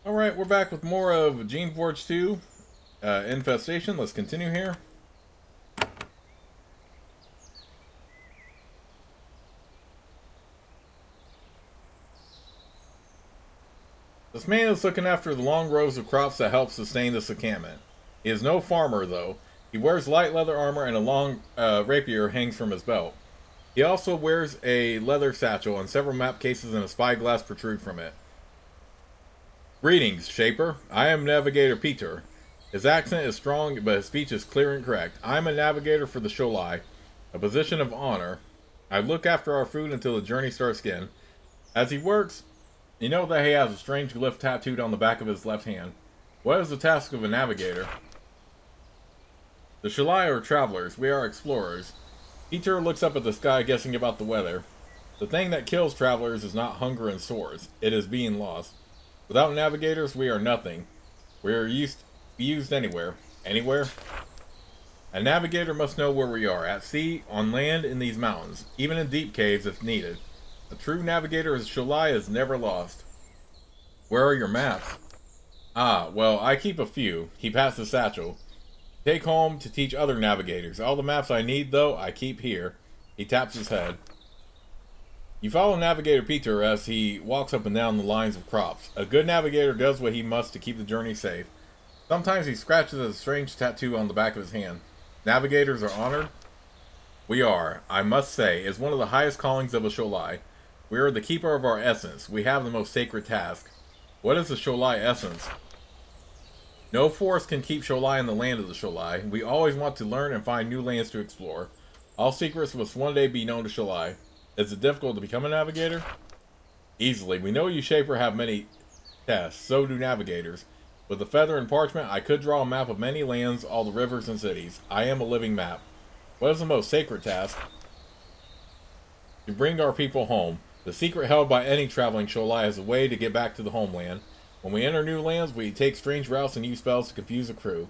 Alright, we're back with more of Geneforge 2, Infestation. Let's continue here. This man is looking after the long rows of crops that help sustain this encampment. He is no farmer, though. He wears light leather armor and a long rapier hangs from his belt. He also wears a leather satchel, and several map cases and a spyglass protrude from it. Greetings, Shaper. I am Navigator Peter. His accent is strong, but his speech is clear and correct. I am a navigator for the Sholai, a position of honor. I look after our food until the journey starts again. As he works, you know that he has a strange glyph tattooed on the back of his left hand. What is the task of a navigator? The Sholai are travelers. We are explorers. Peter looks up at the sky, guessing about the weather. The thing that kills travelers is not hunger and swords. It is being lost. Without navigators, we are nothing. We are used anywhere. Anywhere? A navigator must know where we are, at sea, on land, in these mountains, even in deep caves if needed. A true navigator as Sholai is never lost. Where are your maps? Ah, well, I keep a few. He passed the satchel. Take home to teach other navigators. All the maps I need, though, I keep here. He taps his head. You follow Navigator Peter as he walks up and down the lines of crops. A good navigator does what he must to keep the journey safe. Sometimes he scratches a strange tattoo on the back of his hand. Navigators are honored? We are, I must say, is one of the highest callings of a Sholai. We are the keeper of our essence. We have the most sacred task. What is the Sholai essence? No force can keep Sholai in the land of the Sholai. We always want to learn and find new lands to explore. All secrets must one day be known to Sholai. Is it difficult to become a navigator? Easily. We know you Shaper have many tests. So do navigators. With a feather and parchment, I could draw a map of many lands, all the rivers and cities. I am a living map. What is the most sacred task? To bring our people home. The secret held by any traveling Sholai is a way to get back to the homeland. When we enter new lands, we take strange routes and use spells to confuse the crew.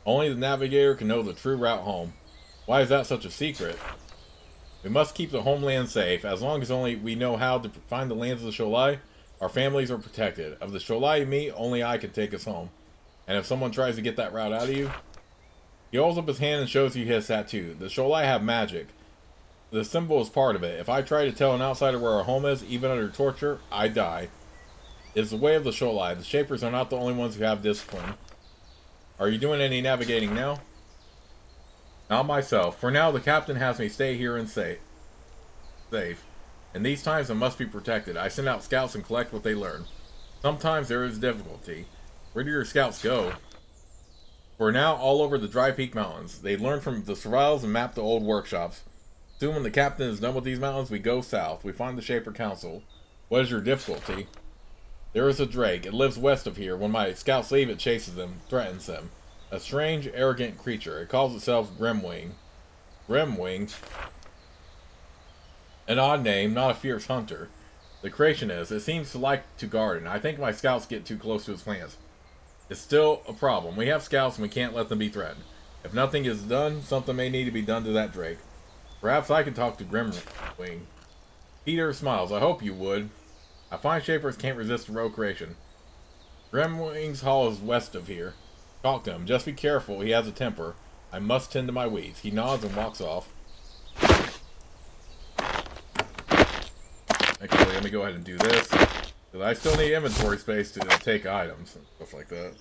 Only the navigator can know the true route home. Why is that such a secret? We must keep the homeland safe. As long as only we know how to find the lands of the Sholai, our families are protected. Of the Sholai you meet, only I can take us home. And if someone tries to get that route out of you... He holds up his hand and shows you his tattoo. The Sholai have magic. The symbol is part of it. If I try to tell an outsider where our home is, even under torture, I die. It is the way of the Sholai. The Shapers are not the only ones who have discipline. Are you doing any navigating now? Not myself. For now, the captain has me stay here and safe. In these times, I must be protected. I send out scouts and collect what they learn. Sometimes there is difficulty. Where do your scouts go? For now, all over the Dry Peak Mountains. They learn from the survivals and map the old workshops. Soon when the captain is done with these mountains, we go south. We find the Shaper Council. What is your difficulty? There is a drake. It lives west of here. When my scouts leave, it chases them, threatens them. A strange, arrogant creature. It calls itself Grimwing. Grimwing? An odd name, not a fierce hunter. The creation is. It seems to like to garden. I think my scouts get too close to its plants. It's still a problem. We have scouts and we can't let them be threatened. If nothing is done, something may need to be done to that drake. Perhaps I can talk to Grimwing. Peter smiles. I hope you would. I find Shapers can't resist rogue creation. Grimwing's hall is west of here. Talk to him. Just be careful. He has a temper. I must tend to my weeds. He nods and walks off. Actually, let me go ahead and do this. Because I still need inventory space to take items and stuff like that.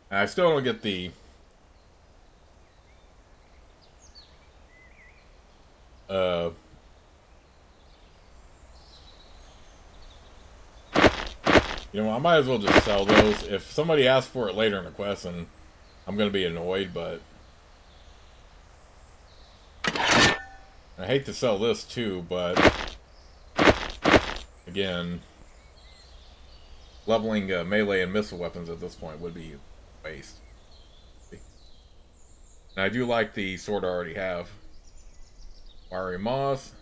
And I still don't get the... You know, I might as well just sell those. If somebody asks for it later in the quest, and I'm going to be annoyed, but... I hate to sell this too, but... Again... Leveling melee and missile weapons at this point would be a waste. And I do like the sword I already have. Wiry Moss.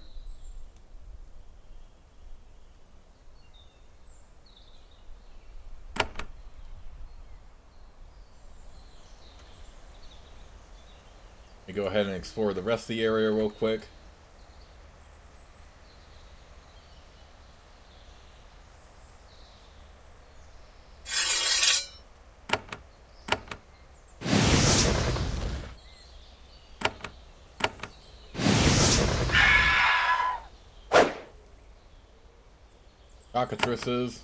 Let me go ahead and explore the rest of the area real quick. cockatrices.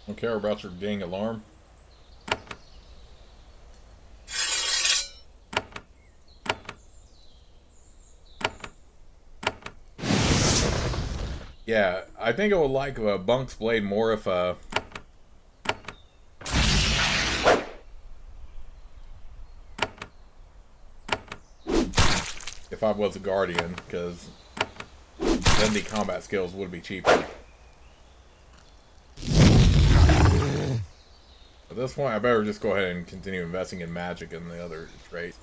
Don't care about your dang alarm. Yeah, I think I would like Bunk's blade more if I was a guardian, because then the combat skills would be cheaper. At this point, I better just go ahead and continue investing in magic and the other traits.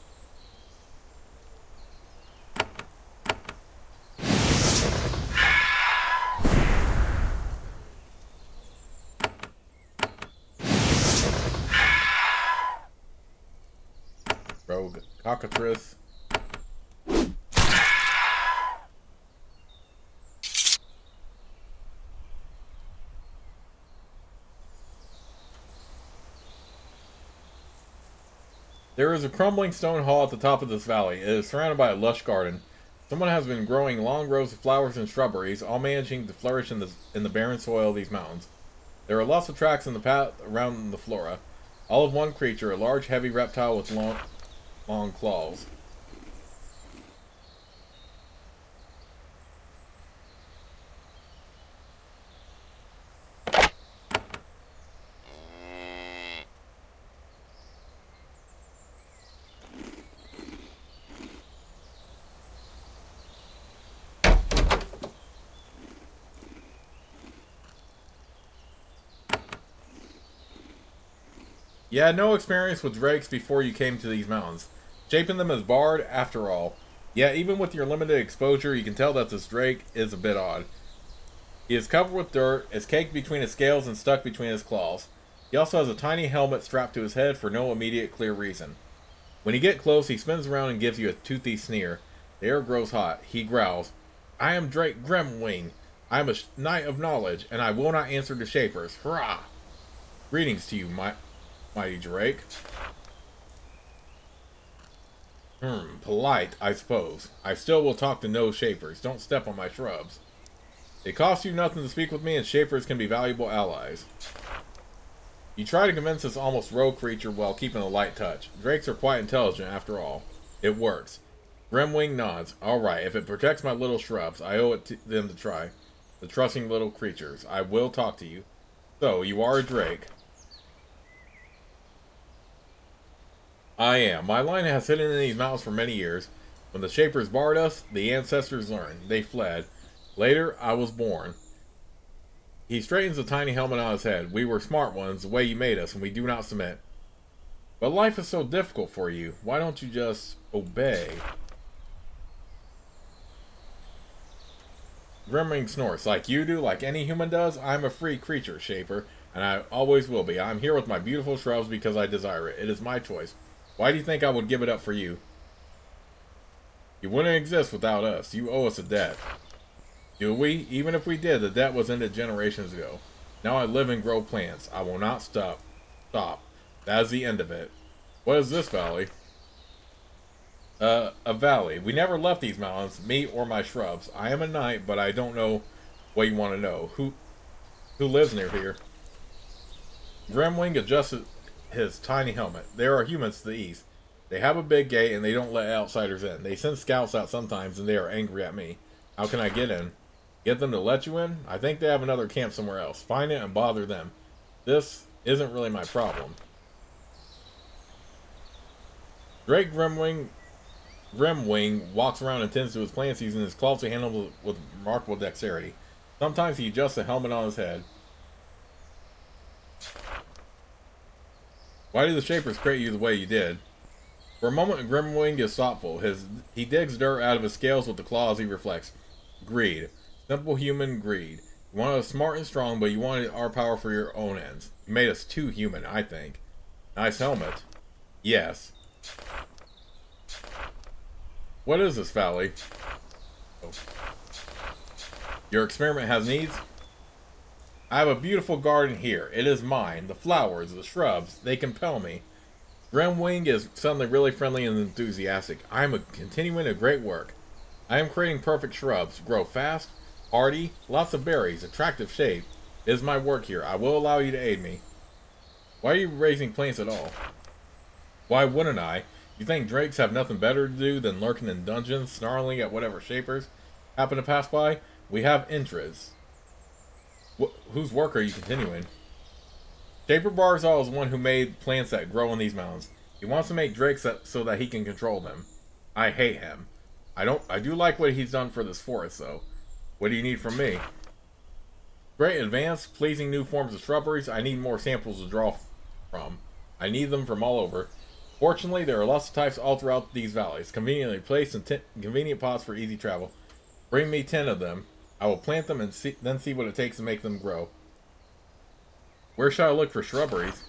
Rogue cockatrice. There is a crumbling stone hall at the top of this valley. It is surrounded by a lush garden. Someone has been growing long rows of flowers and shrubberies, all managing to flourish in the barren soil of these mountains. There are lots of tracks in the path around the flora, all of one creature, a large, heavy reptile with long claws. You had no experience with drakes before you came to these mountains. Shaping them as Bard, after all. Yet, even with your limited exposure, you can tell that this drake is a bit odd. He is covered with dirt, is caked between his scales and stuck between his claws. He also has a tiny helmet strapped to his head for no immediate clear reason. When you get close, he spins around and gives you a toothy sneer. The air grows hot. He growls, "I am Drake Grimwing. I am a knight of knowledge, and I will not answer to shapers. Hurrah! Greetings to you, mighty Drake." Polite, I suppose. I still will talk to no shapers. Don't step on my shrubs. It costs you nothing to speak with me, and shapers can be valuable allies. You try to convince this almost rogue creature while keeping a light touch. Drakes are quite intelligent, after all. It works. Grimwing nods. Alright, if it protects my little shrubs, I owe it to them to try. The trusting little creatures. I will talk to you. So, you are a drake. I am. My line has hidden in these mountains for many years. When the Shapers barred us, the ancestors learned. They fled. Later, I was born. He straightens the tiny helmet on his head. We were smart ones, the way you made us, and we do not submit. But life is so difficult for you. Why don't you just obey? Grimwing snorts. Like you do, like any human does, I'm a free creature, Shaper, and I always will be. I'm here with my beautiful shrubs because I desire it. It is my choice. Why do you think I would give it up for you? You wouldn't exist without us. You owe us a debt. Do we? Even if we did, the debt was ended generations ago. Now I live and grow plants. I will not stop. That is the end of it. What is this valley? A valley. We never left these mountains, me or my shrubs. I am a knight, but I don't know what you want to know. Who lives near here? Grimwing adjusted his tiny helmet. There are humans to the east. They have a big gate and they don't let outsiders in. They send scouts out sometimes and they are angry at me. How can I get in? Get them to let you in? I think they have another camp somewhere else. Find it and bother them. This isn't really my problem. Drake Grimwing Grimwing walks around and tends to his plants using his claws to handle with remarkable dexterity. Sometimes he adjusts a helmet on his head. Why did the Shapers create you the way you did? For a moment, Grimwing is thoughtful. He digs dirt out of his scales with the claws he reflects. Greed. Simple human greed. You wanted us smart and strong, but you wanted our power for your own ends. You made us too human, I think. Nice helmet. Yes. What is this, Valley? Oh. Your experiment has needs? I have a beautiful garden here. It is mine. The flowers, the shrubs, they compel me. Grimwing is suddenly really friendly and enthusiastic. I am continuing a great work. I am creating perfect shrubs. Grow fast, hardy, lots of berries, attractive shape. It is my work here. I will allow you to aid me. Why are you raising plants at all? Why wouldn't I? You think drakes have nothing better to do than lurking in dungeons, snarling at whatever Shapers happen to pass by? We have interests. Whose work are you continuing? Shaper Barzal is one who made plants that grow in these mountains. He wants to make drakes so that he can control them. I hate him. I do like what he's done for this forest, though. What do you need from me? Great advanced, pleasing new forms of shrubberies. I need more samples to draw from. I need them from all over. Fortunately, there are lots of types all throughout these valleys, conveniently placed in convenient pots for easy travel. Bring me 10 of them. I will plant them and then see what it takes to make them grow. Where should I look for shrubberies?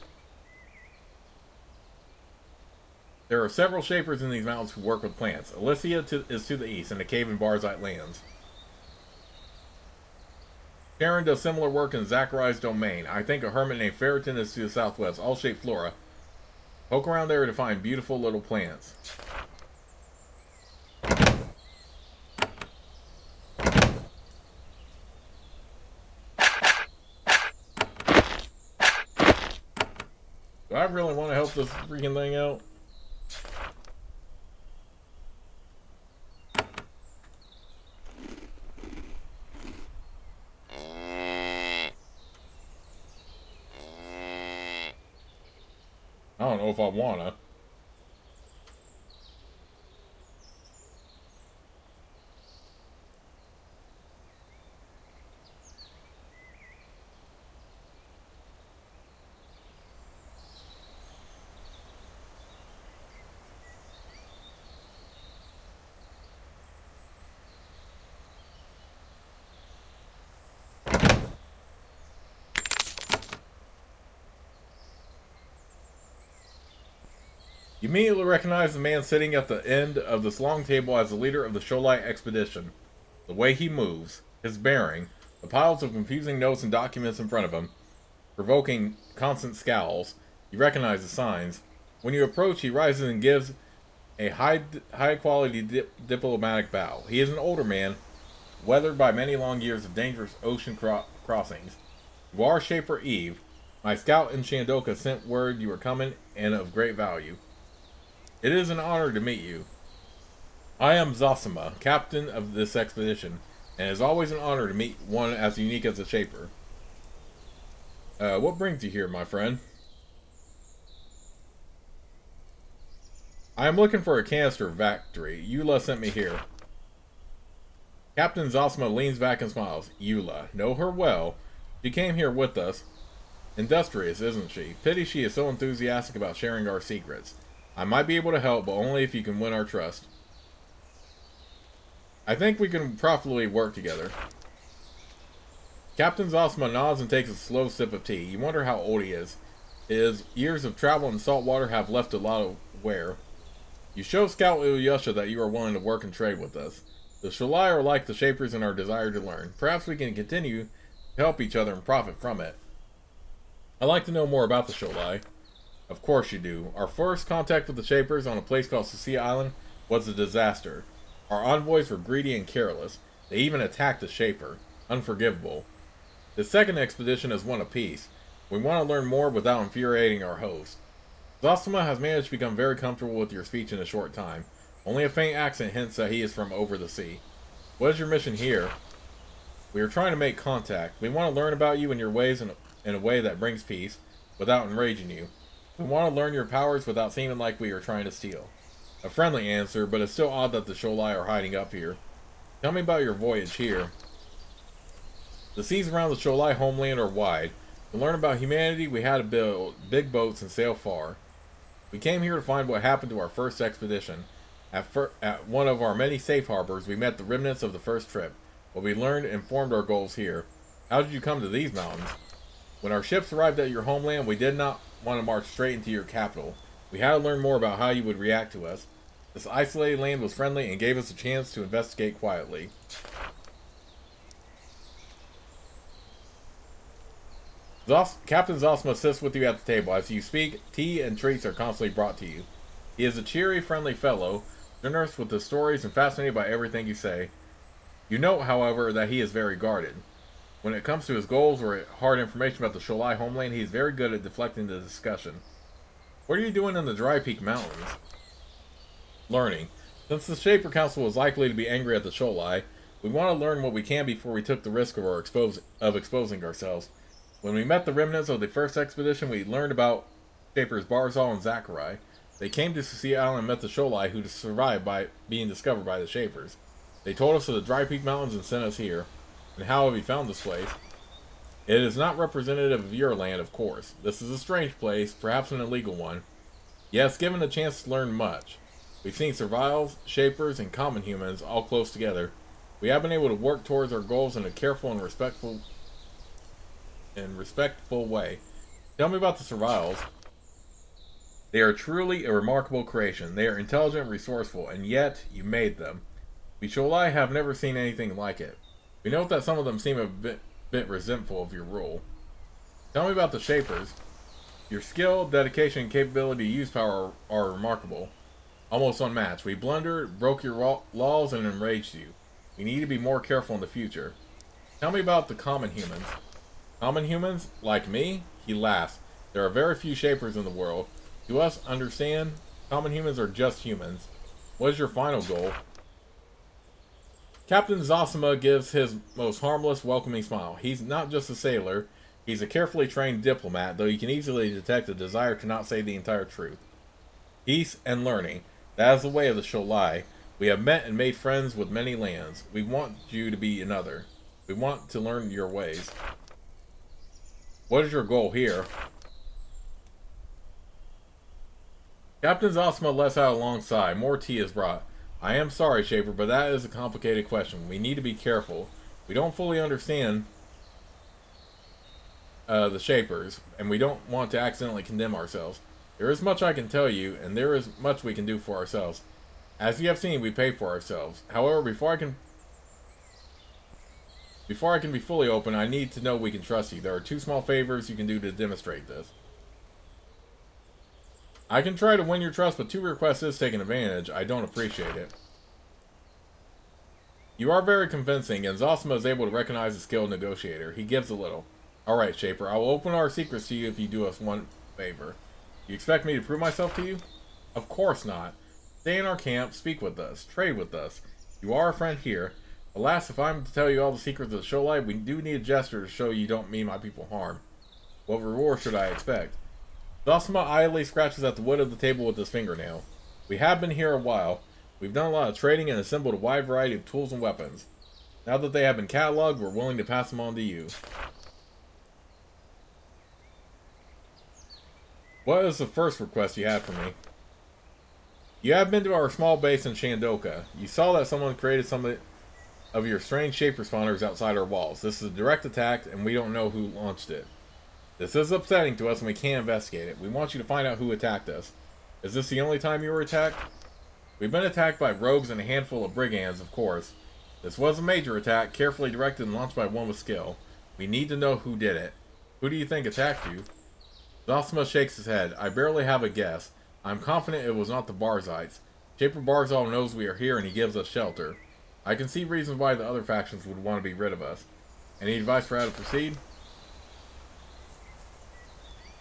There are several Shapers in these mountains who work with plants. Alicia is to the east, in a cave in Barzite lands. Sharon does similar work in Zachariah's domain. I think a hermit named Ferritin is to the southwest, all shaped flora. Poke around there to find beautiful little plants. Do I really want to help this freaking thing out? I don't know if I wanna. You immediately recognize the man sitting at the end of this long table as the leader of the Sholai expedition. The way he moves, his bearing, the piles of confusing notes and documents in front of him, provoking constant scowls. You recognize the signs. When you approach, he rises and gives a high quality diplomatic bow. He is an older man, weathered by many long years of dangerous ocean crossings. You are Shaper Eve. My scout in Shandoka sent word you were coming and of great value. It is an honor to meet you. I am Zosima, captain of this expedition, and it is always an honor to meet one as unique as a Shaper. What brings you here, my friend? I am looking for a canister factory. Eula sent me here. Captain Zosima leans back and smiles. Eula, know her well. She came here with us. Industrious, isn't she? Pity she is so enthusiastic about sharing our secrets. I might be able to help, but only if you can win our trust. I think we can profitably work together. Captain Zosima nods and takes a slow sip of tea. You wonder how old he is. His years of travel in salt water have left a lot of wear. You show Scout Ilyusha that you are willing to work and trade with us. The Sholai are like the Shapers in our desire to learn. Perhaps we can continue to help each other and profit from it. I'd like to know more about the Sholai. Of course you do. Our first contact with the Shapers on a place called Sucia Island was a disaster. Our envoys were greedy and careless. They even attacked a Shaper. Unforgivable. The second expedition is one apiece. We want to learn more without infuriating our host. Zosima has managed to become very comfortable with your speech in a short time. Only a faint accent hints that he is from over the sea. What is your mission here? We are trying to make contact. We want to learn about you and your ways in a way that brings peace, without enraging you. We want to learn your powers without seeming like we are trying to steal. A friendly answer, but it's still odd that the Sholai are hiding up here. Tell me about your voyage here. The seas around the Sholai homeland are wide. To learn about humanity, we had to build big boats and sail far. We came here to find what happened to our first expedition. At one of our many safe harbors, we met the remnants of the first trip. What we learned informed our goals here. How did you come to these mountains? When our ships arrived at your homeland, we did not want to march straight into your capital. We had to learn more about how you would react to us. This isolated land was friendly and gave us a chance to investigate quietly. Captain Zosma sits with you at the table. As you speak, tea and treats are constantly brought to you. He is a cheery, friendly fellow, generous with his stories and fascinated by everything you say. You note, however, that he is very guarded. When it comes to his goals or hard information about the Sholai homeland, he is very good at deflecting the discussion. What are you doing in the Dry Peak Mountains? Learning. Since the Shaper Council was likely to be angry at the Sholai, we want to learn what we can before we took the risk of exposing ourselves. When we met the remnants of the first expedition, we learned about Shapers Barzal and Zachary. They came to Sucia Island and met the Sholai, who survived by being discovered by the Shapers. They told us of the Dry Peak Mountains and sent us here. And how have you found this place? It is not representative of your land, of course. This is a strange place, perhaps an illegal one. Yes, given a chance to learn much. We've seen survivals, Shapers, and common humans all close together. We have been able to work towards our goals in a careful and respectful way. Tell me about the survivals. They are truly a remarkable creation. They are intelligent and resourceful, and yet you made them. We Sholai have never seen anything like it. We note that some of them seem a bit resentful of your rule. Tell me about the Shapers. Your skill, dedication, and capability to use power are remarkable. Almost unmatched. We blundered, broke your laws, and enraged you. We need to be more careful in the future. Tell me about the common humans. Common humans? Like me? He laughs. There are very few Shapers in the world. To us, understand, common humans are just humans. What is your final goal? Captain Zosima gives his most harmless, welcoming smile. He's not just a sailor, he's a carefully trained diplomat, though you can easily detect a desire to not say the entire truth. Peace and learning. That is the way of the Sholai. We have met and made friends with many lands. We want you to be another. We want to learn your ways. What is your goal here? Captain Zosima lets out a long sigh. More tea is brought. I am sorry, Shaper, but that is a complicated question. We need to be careful. We don't fully understand the Shapers, and we don't want to accidentally condemn ourselves. There is much I can tell you, and there is much we can do for ourselves. As you have seen, we pay for ourselves. However, before I can be fully open, I need to know we can trust you. There are 2 small favors you can do to demonstrate this. I can try to win your trust, but 2 requests is taking advantage. I don't appreciate it. You are very convincing, and Zosima is able to recognize a skilled negotiator. He gives a little. Alright, Shaper, I will open our secrets to you if you do us one favor. You expect me to prove myself to you? Of course not. Stay in our camp, speak with us, trade with us. You are a friend here. Alas, if I'm to tell you all the secrets of the Sholai, we do need a gesture to show you don't mean my people harm. What reward should I expect? Zosima idly scratches at the wood of the table with his fingernail. We have been here a while. We've done a lot of trading and assembled a wide variety of tools and weapons. Now that they have been cataloged, we're willing to pass them on to you. What is the first request you have for me? You have been to our small base in Shandoka. You saw that someone created some of your strange Shaper spawners outside our walls. This is a direct attack, and we don't know who launched it. This is upsetting to us, and we can't investigate it. We want you to find out who attacked us. Is this the only time you were attacked? We've been attacked by rogues and a handful of brigands, of course. This was a major attack, carefully directed and launched by one with skill. We need to know who did it. Who do you think attacked you? Zosima shakes his head. I barely have a guess. I'm confident it was not the Barzites. Shaper Barzal knows we are here and he gives us shelter. I can see reasons why the other factions would want to be rid of us. Any advice for how to proceed?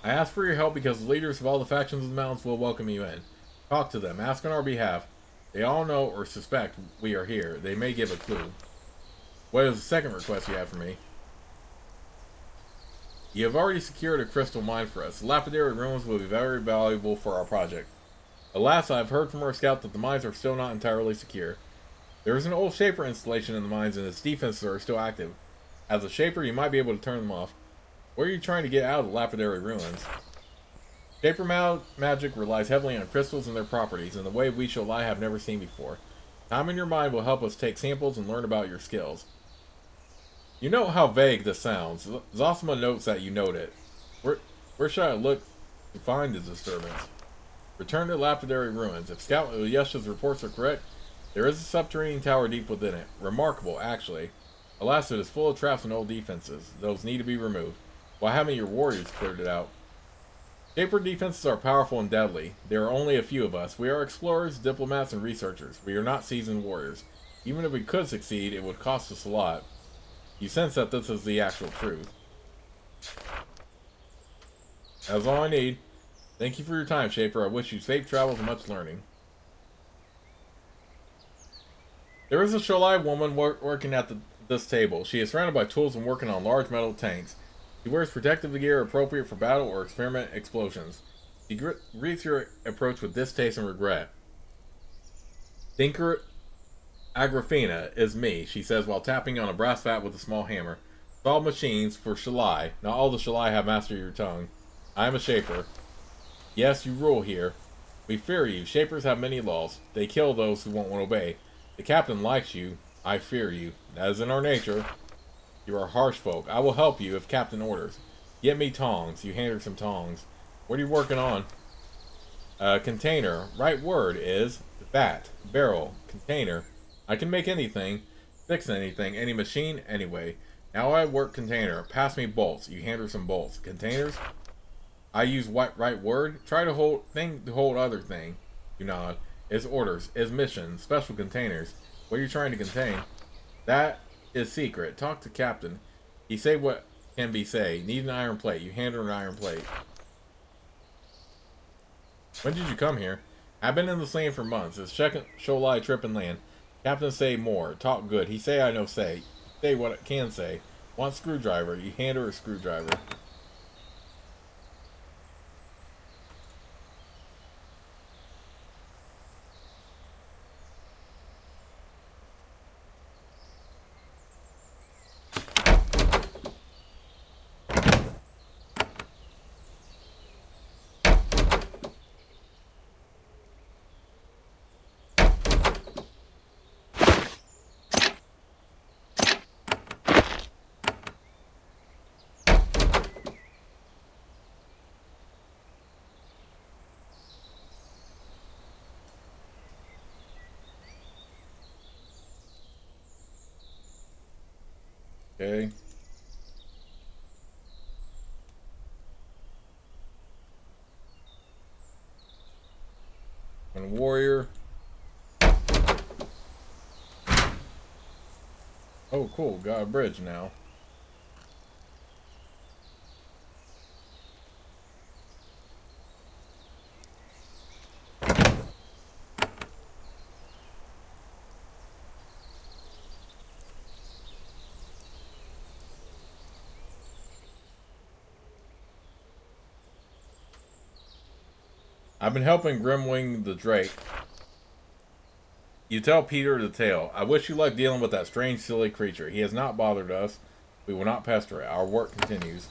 I ask for your help because the leaders of all the factions of the mountains will welcome you in. Talk to them. Ask on our behalf. They all know or suspect we are here. They may give a clue. What is the second request you have for me? You have already secured a crystal mine for us. The lapidary ruins will be very valuable for our project. Alas, I have heard from our scout that the mines are still not entirely secure. There is an old Shaper installation in the mines and its defenses are still active. As a Shaper, you might be able to turn them off. Where are you trying to get out of the lapidary ruins? Shaper magic relies heavily on crystals and their properties in the way we Sholai have never seen before. Time in your mind will help us take samples and learn about your skills. You note how vague this sounds. Zosima notes that you note it. Where should I look to find the disturbance? Return to lapidary ruins. If Scout Yesha's reports are correct, there is a subterranean tower deep within it. Remarkable, actually. Alas, it is full of traps and old defenses. Those need to be removed. Why haven't your warriors cleared it out? Shaper defenses are powerful and deadly. There are only a few of us. We are explorers, diplomats, and researchers. We are not seasoned warriors. Even if we could succeed, it would cost us a lot. You sense that this is the actual truth. That's all I need. Thank you for your time, Shaper. I wish you safe travels and much learning. There is a Sholai woman working at this table. She is surrounded by tools and working on large metal tanks. She wears protective gear appropriate for battle or experiment explosions. She greets your approach with distaste and regret. Tinker Agrafina is me, she says while tapping on a brass vat with a small hammer. All machines for Sholai. Not all the Sholai have mastered your tongue. I am a Shaper. Yes, you rule here. We fear you. Shapers have many laws. They kill those who won't obey. The captain likes you. I fear you. That is in our nature. You are harsh folk. I will help you if captain orders. Get me tongs. You hand her some tongs. What are you working on? Container. Right word is vat, barrel, container. I can make anything, fix anything, any machine, anyway. Now I work container. Pass me bolts. You hand her some bolts. Containers? I use right word. Try to hold thing to hold other thing. You nod. Is orders. Is mission. Special containers. What are you trying to contain? That is secret. Talk to captain. He say what can be say. Need an iron plate. You hand her an iron plate. When did you come here? I've been in this land for months. It's second Sholai trip and land. Captain say more. Talk good. He say I know say. Say what it can say. Want screwdriver. You hand her a screwdriver. Okay. And warrior. Oh, cool. Got a bridge now. I've been helping Grimwing the Drake. You tell Peter the tale. I wish you luck dealing with that strange, silly creature. He has not bothered us. We will not pester it. Our work continues.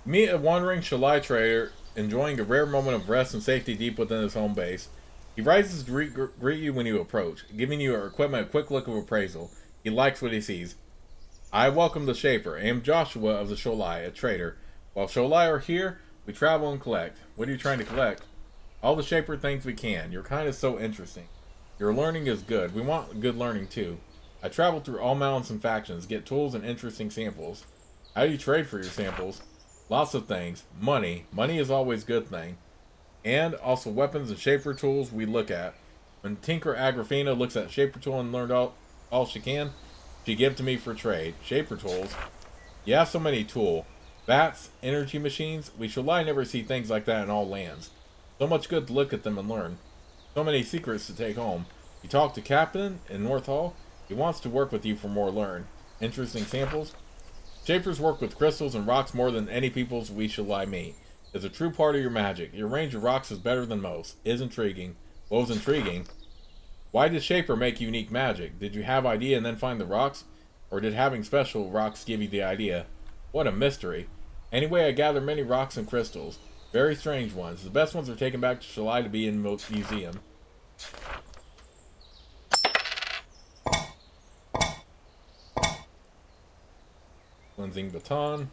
Meet a wandering Sholai trader enjoying a rare moment of rest and safety deep within his home base. He rises to greet you when you approach, giving you your equipment a quick look of appraisal. He likes what he sees. I welcome the Shaper. I am Joshua of the Sholai, a trader. While Sholai are here, we travel and collect. What are you trying to collect? All the Shaper things we can. Your kind is so interesting. Your learning is good. We want good learning too. I travel through all mountains and factions, get tools and interesting samples. How do you trade for your samples? Lots of things. Money. Money is always a good thing. And also weapons and Shaper tools we look at. When Tinker Agrafina looks at Shaper tool and learned all she can, she give to me for trade. Shaper tools. You have so many tool. Bats, energy machines. We Sholai never see things like that in all lands. So much good to look at them and learn. So many secrets to take home. You talk to Captain in North Hall. He wants to work with you for more learn. Interesting samples. Shapers work with crystals and rocks more than any peoples we shall lie meet. It's a true part of your magic. Your range of rocks is better than most. Is intriguing. What was intriguing? Why did Shaper make unique magic? Did you have idea and then find the rocks? Or did having special rocks give you the idea? What a mystery. Anyway, I gather many rocks and crystals. Very strange ones. The best ones are taken back to Sholai to be in museum. Cleansing baton.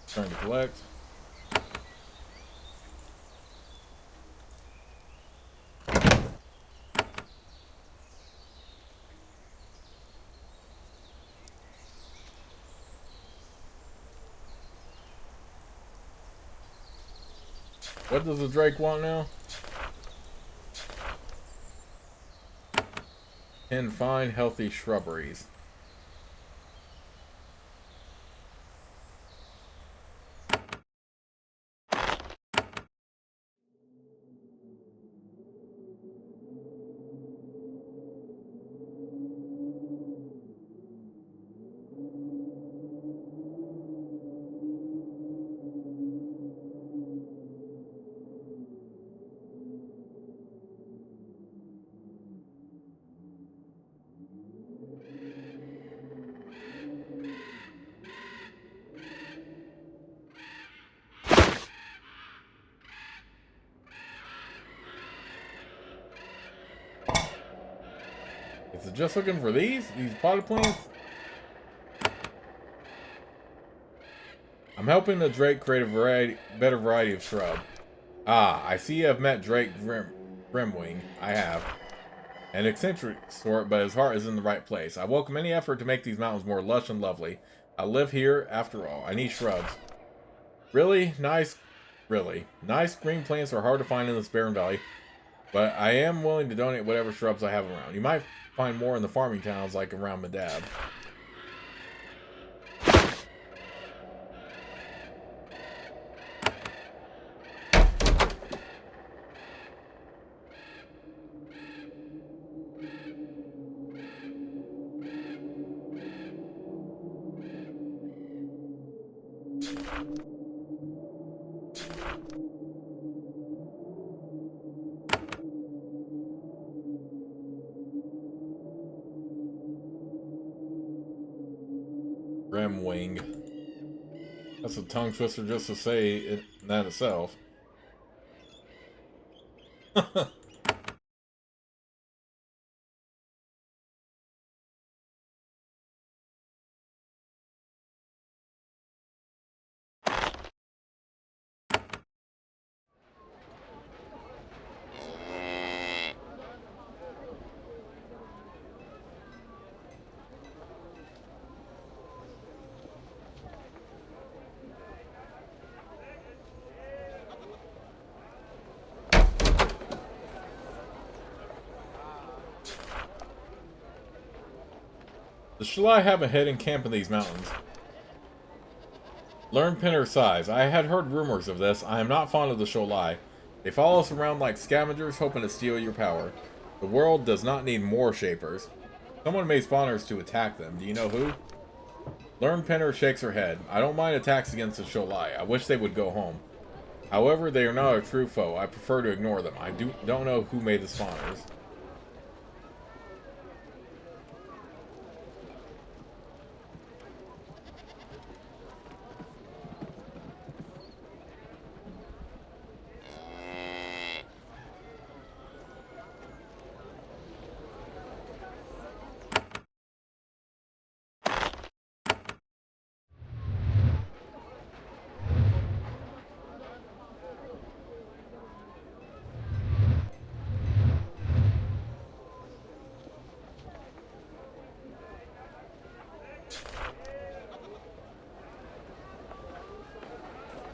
Trying to collect. What does the Drake want now? 10 fine, healthy shrubberies. Is it just looking for these? These potted plants? I'm helping the Drake create a better variety of shrub. Ah, I see you have met Drake Grimwing. I have. An eccentric sort, but his heart is in the right place. I welcome any effort to make these mountains more lush and lovely. I live here, after all. I need shrubs. Really? Nice green plants are hard to find in this barren valley, but I am willing to donate whatever shrubs I have around. You might find more in the farming towns like around Medab. Grimwing. That's a tongue twister just to say it in that itself. The Sholai have a hidden camp in these mountains. Learn Pinner size. I had heard rumors of this. I am not fond of the Sholai. They follow us around like scavengers, hoping to steal your power. The world does not need more Shapers. Someone made spawners to attack them. Do you know who? Learn Pinner shakes her head. I don't mind attacks against the Sholai. I wish they would go home. However, they are not a true foe. I prefer to ignore them. I don't know who made the spawners.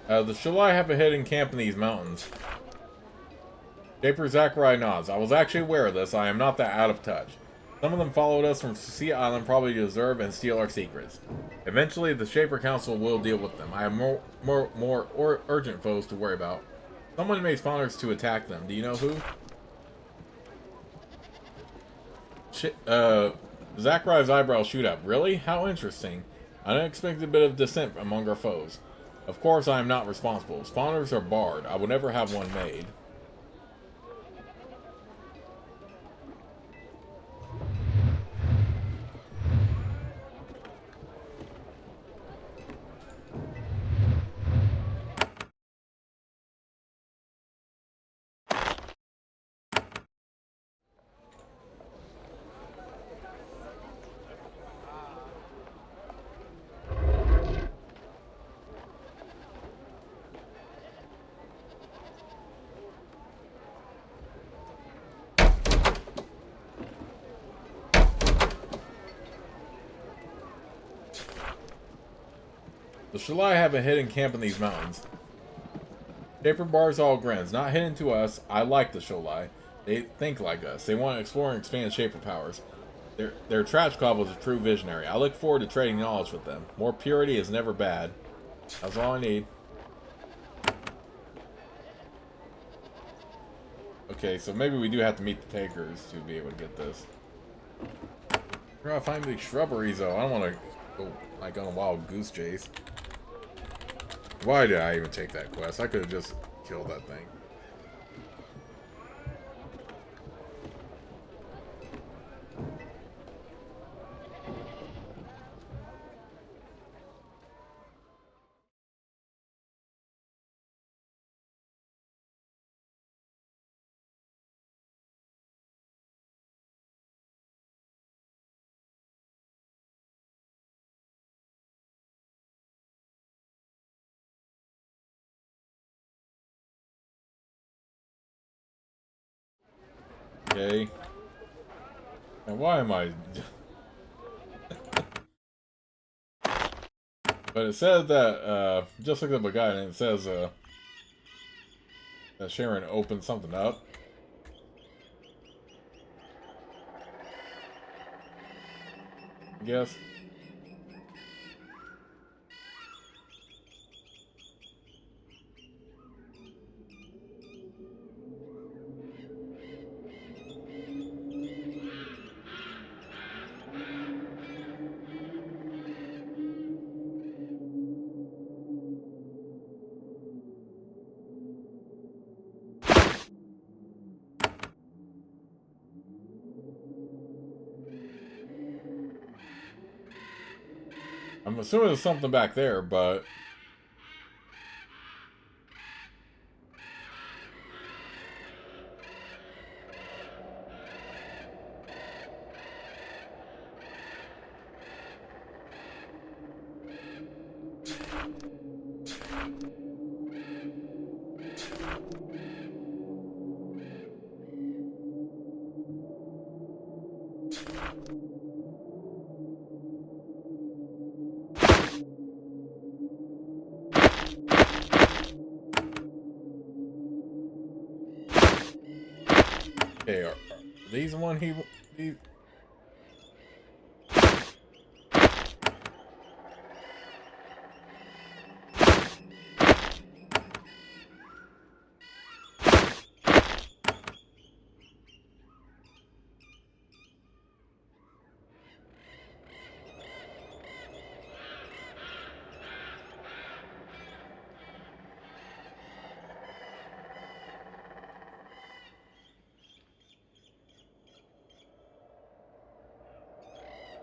The Sholai have a hidden camp in these mountains. Shaper Zachariah nods. I was actually aware of this. I am not that out of touch. Some of them followed us from Sea Island probably to deserve and steal our secrets. Eventually, the Shaper Council will deal with them. I have more urgent foes to worry about. Someone made spawners to attack them. Do you know who? Zachariah's eyebrows shoot up. Really? How interesting. An unexpected bit of dissent among our foes. Of course, I am not responsible. Spawners are barred. I would never have one made. The Sholai have a hidden camp in these mountains. Shaper bars all grins. Not hidden to us. I like the Sholai. They think like us. They want to explore and expand Shaper powers. Their trash cloth was a true visionary. I look forward to trading knowledge with them. More purity is never bad. That's all I need. Okay, so maybe we do have to meet the takers to be able to get this. Where do I find these shrubberies though? I don't want to go like on a wild goose chase. Why did I even take that quest? I could have just killed that thing. Okay. And why am I... But it says that, just looked up a guide and it says, that Sharon opened something up. I guess. I'm assuming there's something back there, but... Okay, are these the one he... These...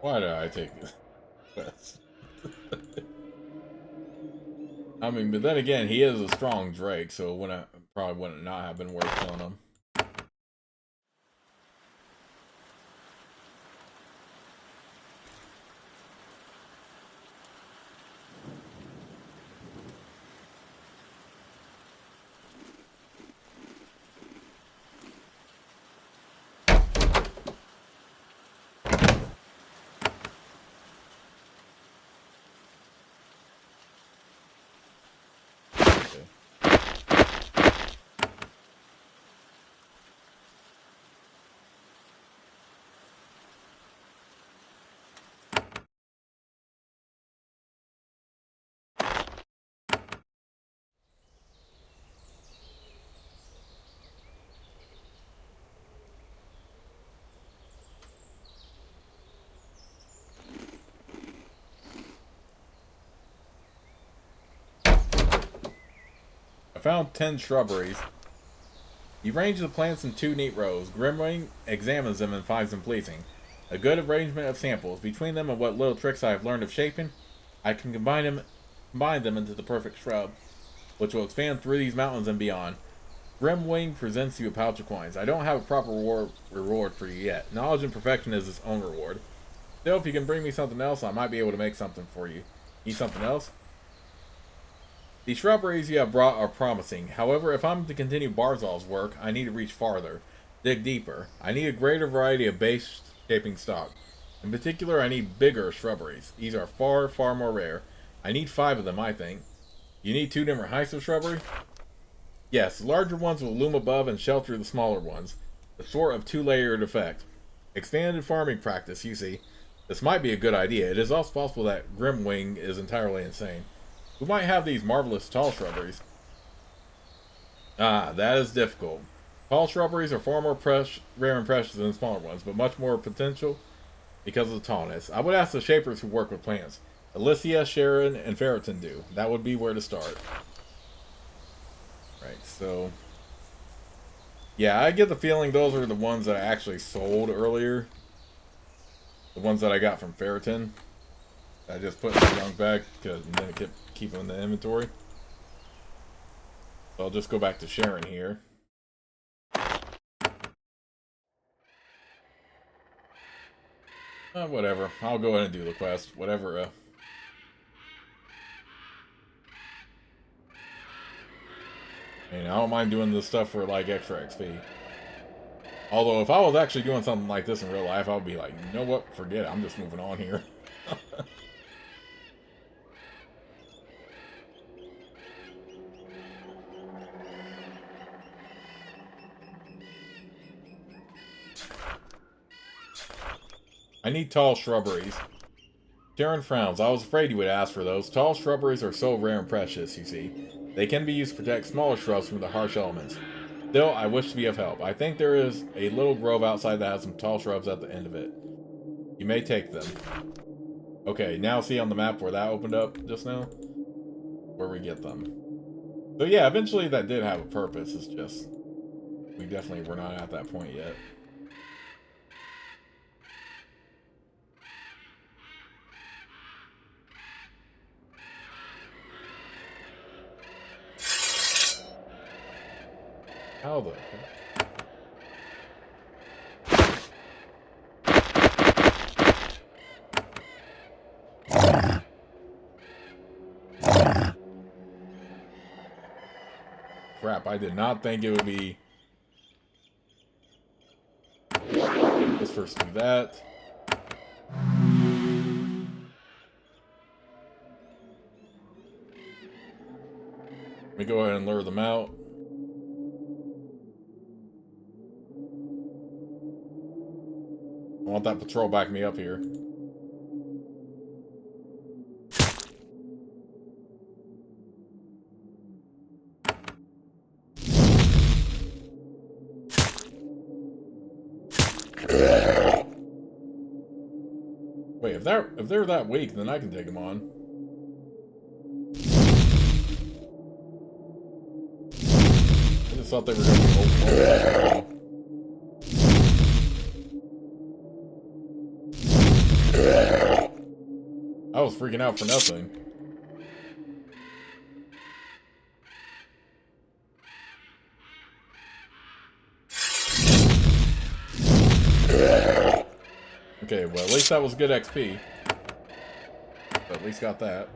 Why did I take this quest? I mean, but then again, he is a strong Drake, so probably wouldn't not have been worth killing him. Okay. I found 10 shrubberies. You arrange the plants in 2 neat rows. Grimwing examines them and finds them pleasing. A good arrangement of samples. Between them and what little tricks I have learned of shaping, I can combine them into the perfect shrub, which will expand through these mountains and beyond. Grimwing presents you a pouch of coins. I don't have a proper reward for you yet. Knowledge and perfection is its own reward. Still, if you can bring me something else, I might be able to make something for you. Need something else? The shrubberies you have brought are promising. However, if I'm to continue Barzal's work, I need to reach farther. Dig deeper. I need a greater variety of base shaping stock. In particular, I need bigger shrubberies. These are far, far more rare. I need 5 of them, I think. You need 2 different heights of shrubbery? Yes, the larger ones will loom above and shelter the smaller ones. The sort of 2-layered effect. Expanded farming practice, you see. This might be a good idea. It is also possible that Grimwing is entirely insane. We might have these marvelous tall shrubberies. Ah, that is difficult. Tall shrubberies are far more rare and precious than smaller ones, but much more potential because of the tallness. I would ask the shapers who work with plants. Alicia, Sharon, and Ferriton do. That would be where to start. Right, so... yeah, I get the feeling those are the ones that I actually sold earlier. The ones that I got from Ferriton. I just put in the junk bag, because then it kept keep them in the inventory. So I'll just go back to Sharon here. Whatever. I'll go ahead and do the quest. Whatever. I don't mind doing this stuff for, like, extra XP. Although, if I was actually doing something like this in real life, I would be like, you know what? Forget it. I'm just moving on here. I need tall shrubberies. Sharon frowns. I was afraid you would ask for those. Tall shrubberies are so rare and precious, you see. They can be used to protect smaller shrubs from the harsh elements. Still, I wish to be of help. I think there is a little grove outside that has some tall shrubs at the end of it. You may take them. Okay, now see on the map where that opened up just now? Where we get them. So yeah, eventually that did have a purpose. It's just... we definitely were not at that point yet. How the heck? Crap, I did not think it would be... let's first do that. Let me go ahead and lure them out. I want that patrol backing me up here. Wait, if they're that weak, then I can take them on. I just thought they were going to be overwhelmed. I was freaking out for nothing. Okay, well, at least that was good XP. So at least got that.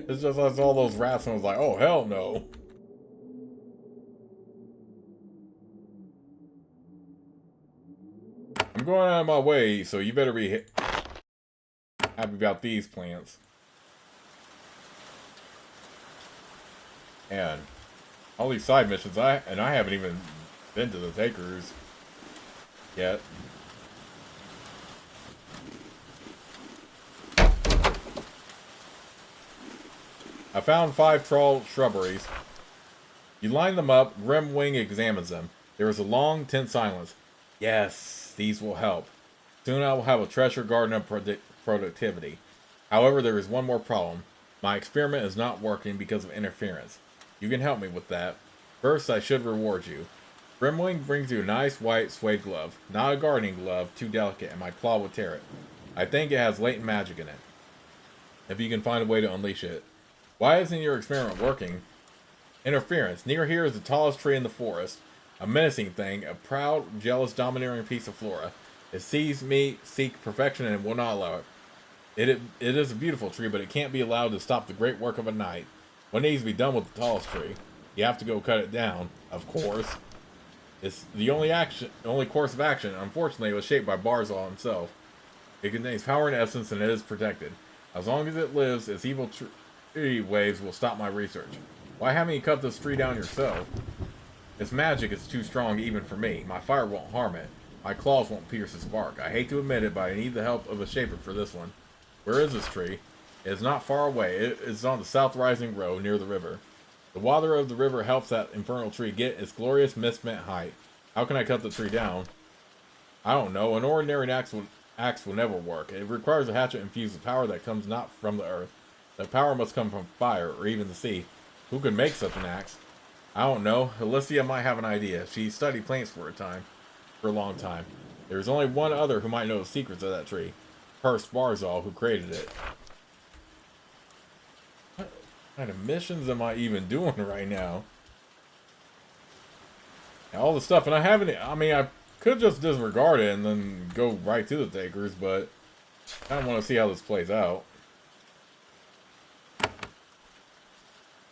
It's just I saw those rats and I was like, oh, hell no. I'm going out of my way, so you better be happy about these plants. And all these side missions, I haven't even been to the Takers yet. I found 5 tall shrubberies. You line them up, Grimwing examines them. There is a long, tense silence. Yes, these will help. Soon I will have a treasure garden of productivity. However, there is one more problem. My experiment is not working because of interference. You can help me with that. First, I should reward you. Grimwing brings you a nice white suede glove. Not a gardening glove, too delicate, and my claw would tear it. I think it has latent magic in it. If you can find a way to unleash it. Why isn't your experiment working? Interference. Near here is the tallest tree in the forest. A menacing thing, a proud, jealous, domineering piece of flora. It sees me seek perfection and will not allow it. It is a beautiful tree, but it can't be allowed to stop the great work of a knight. What needs to be done with the tallest tree? You have to go cut it down, of course. It's the only course of action. Unfortunately, it was shaped by Barzal himself. It contains power and essence, and it is protected. As long as it lives, its evil tree waves will stop my research. Why haven't you cut this tree down yourself? Its magic is too strong even for me. My fire won't harm it. My claws won't pierce its bark. I hate to admit it, but I need the help of a shaper for this one. Where is this tree? It is not far away. It is on the south rising road near the river. The water of the river helps that infernal tree get its glorious mist-mint height. How can I cut the tree down? I don't know. An ordinary axe will never work. It requires a hatchet infused with power that comes not from the earth. That power must come from fire, or even the sea. Who could make such an axe? I don't know. Alicia might have an idea. She studied plants for a long time. There's only one other who might know the secrets of that tree. Hurst Barzal, who created it. What kind of missions am I even doing right now? And all the stuff, and I could just disregard it and then go right to the takers, but I kind of want to see how this plays out.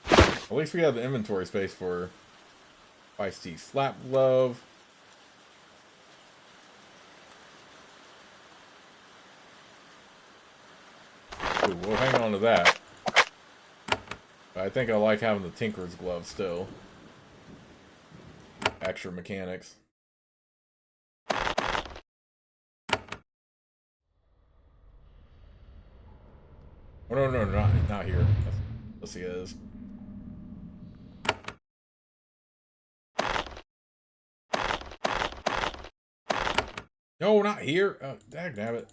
At least we have the inventory space for Feisty Slap Glove. Ooh, we'll hang on to that. But I think I like having the Tinker's Glove still. Extra mechanics. Oh, no, not here. Let's see, it is. No, not here. Oh, dagnabbit.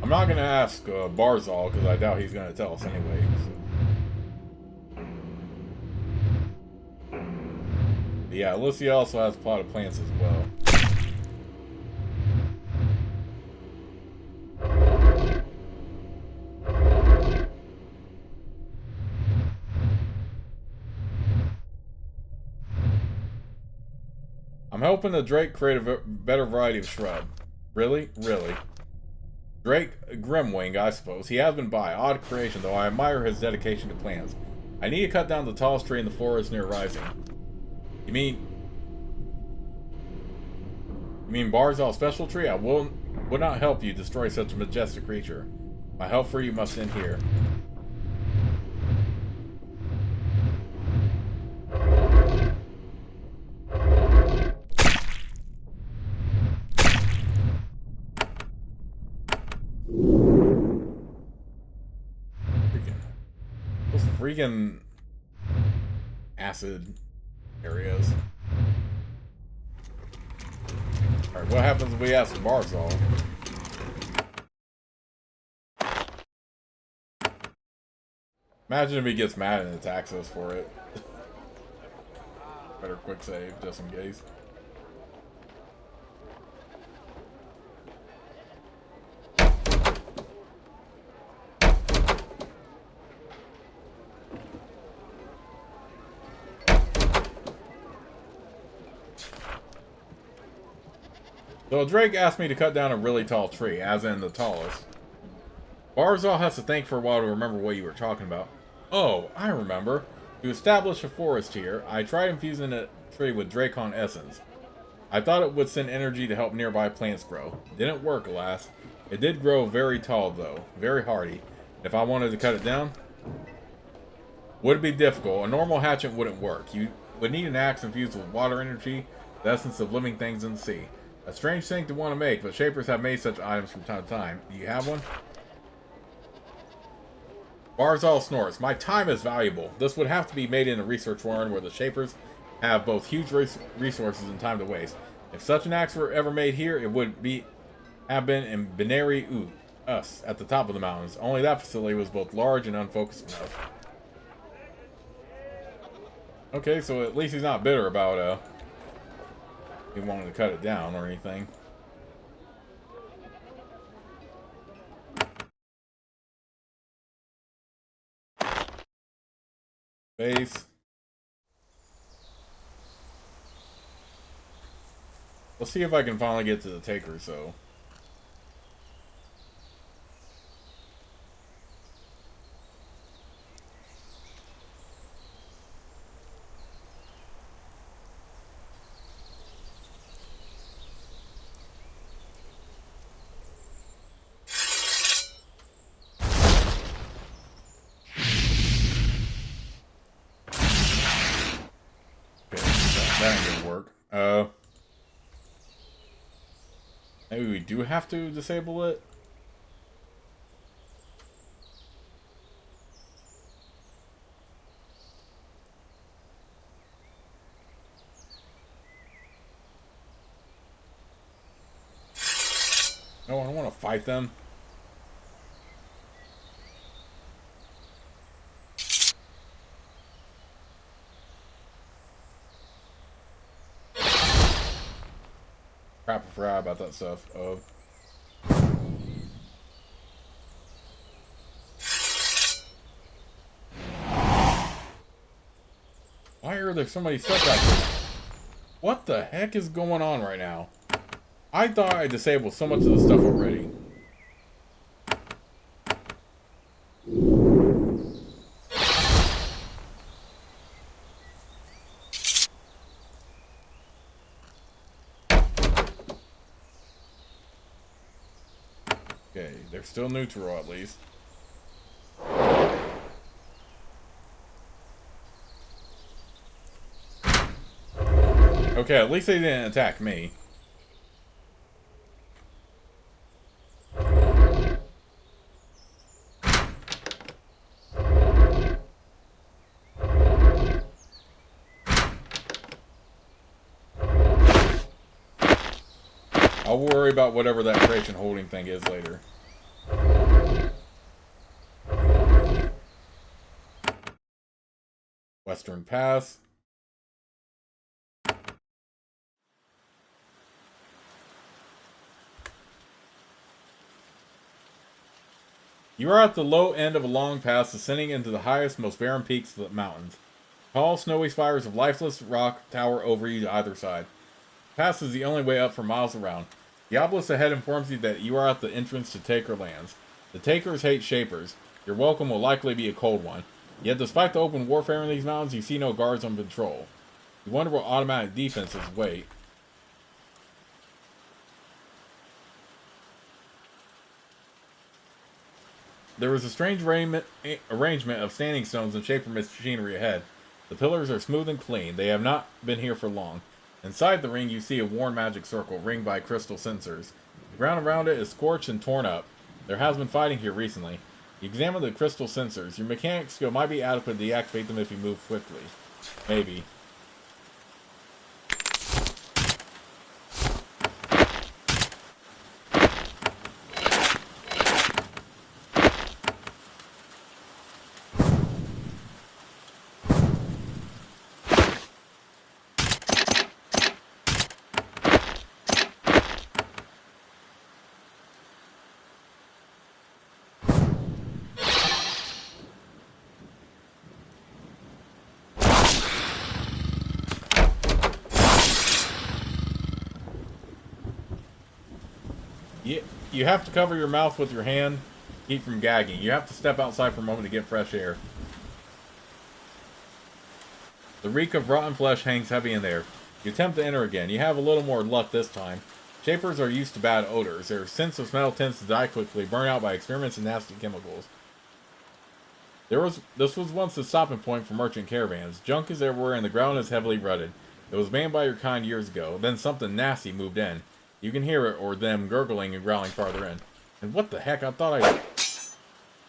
I'm not going to ask Barzal, because I doubt he's going to tell us anyway. So. But yeah, Alicia also has a plot of plants as well. I'm helping the Drake create a better variety of shrub. Really? Really? Drake Grimwing, I suppose. He has been by. Odd creation, though. I admire his dedication to plants. I need to cut down the tallest tree in the forest near Rising. You mean Barzal's special tree? I would not help you destroy such a majestic creature. My help for you must end here. Those freaking acid areas. Alright, what happens if we ask Barzal? Imagine if he gets mad and attacks us for it. Better quick save, just in case. So Drake asked me to cut down a really tall tree, as in the tallest. Barzal has to think for a while to remember what you were talking about. Oh, I remember. To establish a forest here, I tried infusing a tree with Dracon essence. I thought it would send energy to help nearby plants grow. Didn't work, alas. It did grow very tall, though. Very hardy. If I wanted to cut it down, would it be difficult? A normal hatchet wouldn't work. You would need an axe infused with water energy, the essence of living things in the sea. A strange thing to want to make, but Shapers have made such items from time to time. Do you have one? Barzal snorts. My time is valuable. This would have to be made in a research warren where the Shapers have both huge resources and time to waste. If such an axe were ever made here, it would have been in Binary Us, at the top of the mountains. Only that facility was both large and unfocused enough. Okay, so at least he's not bitter about, he wanted to cut it down or anything. Base. Let's see if I can finally get to the Taker, so... That ain't gonna work. Maybe we do have to disable it? No, I don't want to fight them. Crap, I forgot about that stuff. Why are there so many stuff back here? What the heck is going on right now? I thought I disabled so much of the stuff already. Okay, they're still neutral at least. Okay, at least they didn't attack me. I'll worry about whatever that creation holding thing is later. Western Pass. You are at the low end of a long pass ascending into the highest, most barren peaks of the mountains. Tall, snowy spires of lifeless rock tower over you to either side. The pass is the only way up for miles around. The obelisk ahead informs you that you are at the entrance to Taker lands. The Takers hate Shapers. Your welcome will likely be a cold one. Yet despite the open warfare in these mountains, you see no guards on patrol. You wonder what automatic defenses wait. There was a strange arrangement of standing stones and Shaper machinery ahead. The pillars are smooth and clean. They have not been here for long. Inside the ring, you see a worn magic circle ringed by crystal sensors. The ground around it is scorched and torn up. There has been fighting here recently. You examine the crystal sensors. Your mechanic skill might be adequate to deactivate them if you move quickly. Maybe. You have to cover your mouth with your hand to keep from gagging. You have to step outside for a moment to get fresh air. The reek of rotten flesh hangs heavy in there. You attempt to enter again. You have a little more luck this time. Shapers are used to bad odors. Their sense of smell tends to die quickly, burned out by experiments and nasty chemicals. This was once the stopping point for merchant caravans. Junk is everywhere and the ground is heavily rutted. It was banned by your kind years ago. Then something nasty moved in. You can hear it, or them gurgling and growling farther in. And what the heck? I thought I...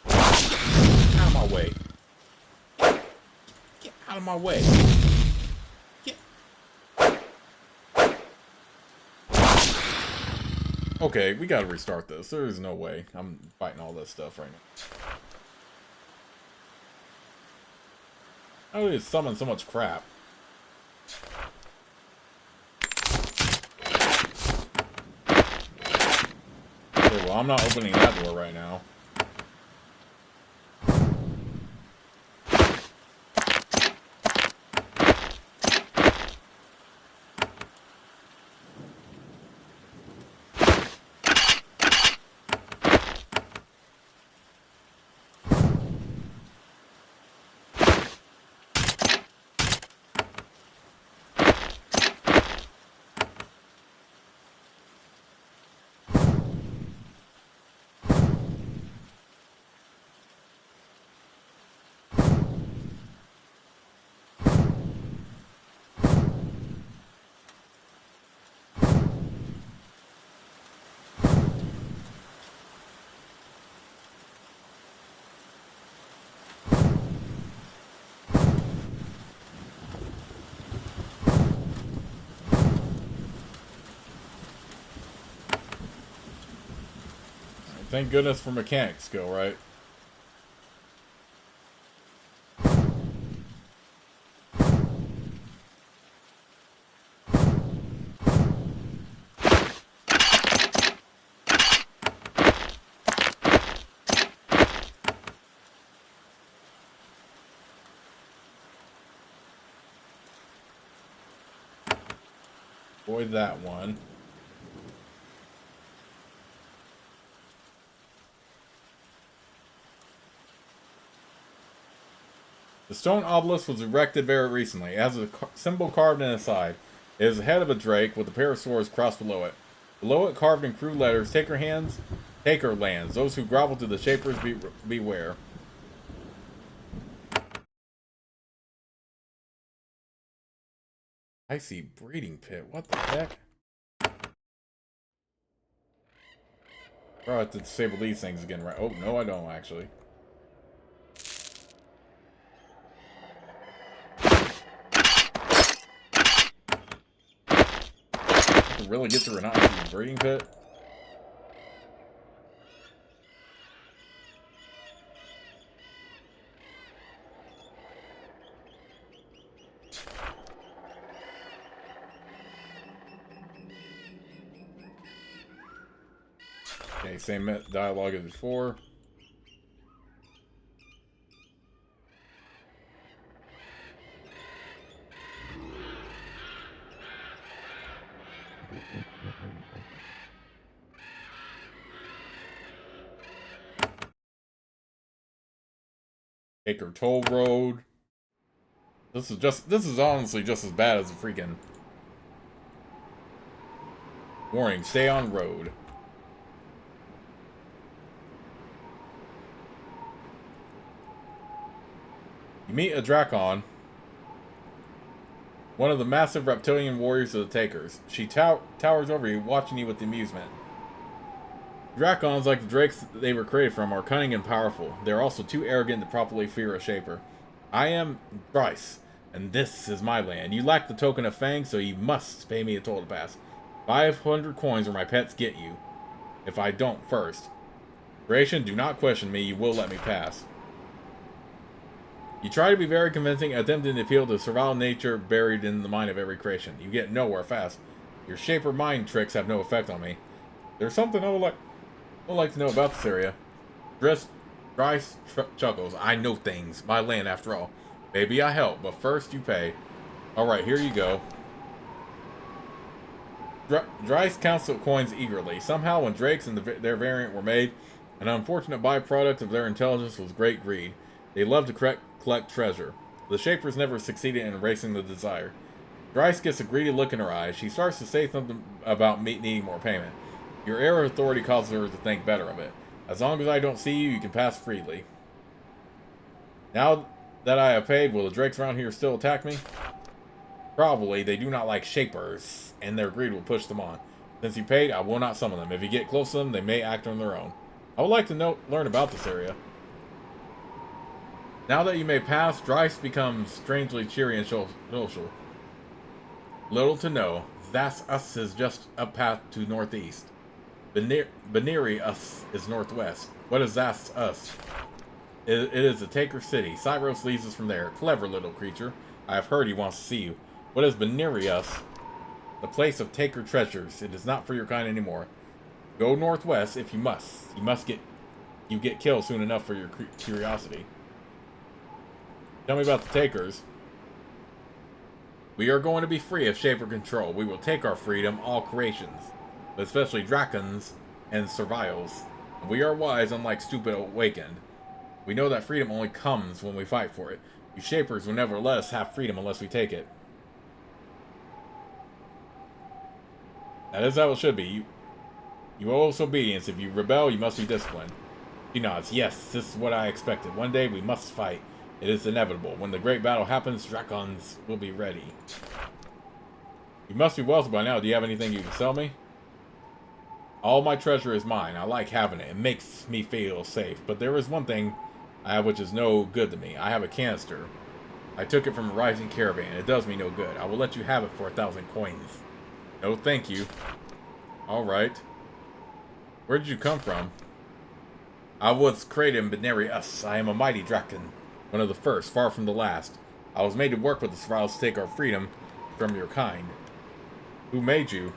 Get out of my way. Get out of my way. Get... Okay, we gotta restart this. There is no way I'm fighting all this stuff right now. How do you summon so much crap? Okay, well, I'm not opening that door right now. Thank goodness for mechanic skill, right? Avoid that one. The stone obelisk was erected very recently. It has a symbol carved in its side. It is the head of a drake with a pair of swords crossed below it. Below it, carved in crude letters, take her hands, take her lands. Those who grovel to the shapers beware. I see breeding pit. What the heck? Oh, I have to disable these things again, right? Oh, no, I don't, actually. I can really get through an icy breeding pit? Okay, same dialogue as before. Acre Toll Road. This is honestly just as bad as the freaking warning. Stay on road. You meet a Drakon, one of the massive reptilian warriors of the Takers. She towers over you, watching you with amusement. Drakons, like the drakes they were created from, are cunning and powerful. They are also too arrogant to properly fear a shaper. I am Bryce, and this is my land. You lack the token of Fang, so you must pay me a toll to pass. 500 coins or my pets get you. If I don't first. Creation, do not question me, you will let me pass. You try to be very convincing, attempting to appeal to survival nature buried in the mind of every creation. You get nowhere fast. Your shaper mind tricks have no effect on me. There's something I would like to know about this area. Dryce chuckles. I know things. My land, after all. Maybe I help, but first you pay. Alright, here you go. Dryce counts the coins eagerly. Somehow, when drakes and their variant were made, an unfortunate byproduct of their intelligence was great greed. They loved to collect treasure. The Shapers never succeeded in erasing the desire. Dryce gets a greedy look in her eyes. She starts to say something about needing more payment. Your air of authority causes her to think better of it. As long as I don't see you, you can pass freely. Now that I have paid, will the drakes around here still attack me? Probably. They do not like Shapers, and their greed will push them on. Since you paid, I will not summon them. If you get close to them, they may act on their own. I would like to learn about this area. Now that you may pass, Dryce becomes strangely cheery and social. Little to know. That's us is just a path to northeast. Beniri us is northwest. What is that us? It is the Taker City. Cyros leads us from there. Clever little creature. I have heard he wants to see you. What is Beniri us? The place of Taker treasures. It is not for your kind anymore. Go northwest if you must. You get killed soon enough for your curiosity. Tell me about the Takers. We are going to be free of Shaper control. We will take our freedom, all creations, but especially Drakons and Serviles. We are wise, unlike stupid Awakened. We know that freedom only comes when we fight for it. You Shapers will never let us have freedom unless we take it. That is how it should be. You owe us obedience. If you rebel, you must be disciplined. She nods. Yes, this is what I expected. One day we must fight. It is inevitable. When the great battle happens, Drakons will be ready. You must be wealthy by now. Do you have anything you can sell me? All my treasure is mine. I like having it. It makes me feel safe. But there is one thing I have which is no good to me. I have a canister. I took it from a rising caravan. It does me no good. I will let you have it for 1,000 coins. No, thank you. Alright. Where did you come from? I was created in Beniri Us. I am a mighty Drakon. One of the first, far from the last. I was made to work with the Serviles to take our freedom from your kind. Who made you?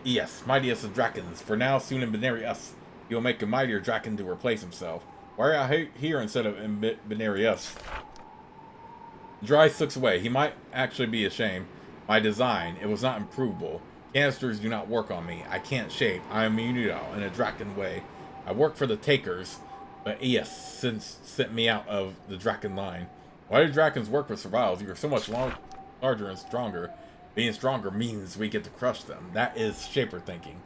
Yes, mightiest of Drakons. For now, soon in Beniri Us, he will make a mightier Drakon to replace himself. Why are I here instead of in Beniri Us? Dryce looks away. He might actually be ashamed. My design, it was not improvable. Canisters do not work on me. I can't shape. I am Munito in a Drakon way. I work for the Takers, but yes, since sent me out of the Drakon line. Why do Drakons work with Serviles? You are so much larger and stronger. Being stronger means we get to crush them. That is Shaper thinking.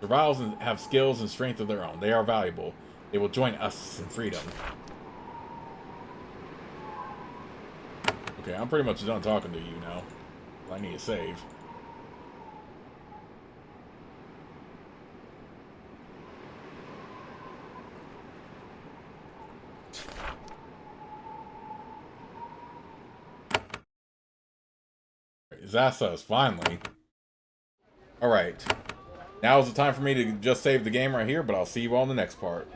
Serviles have skills and strength of their own. They are valuable. They will join us in freedom. Okay, I'm pretty much done talking to you now. I need to save. That's us, finally. Alright. Now is the time for me to just save the game right here, but I'll see you all in the next part.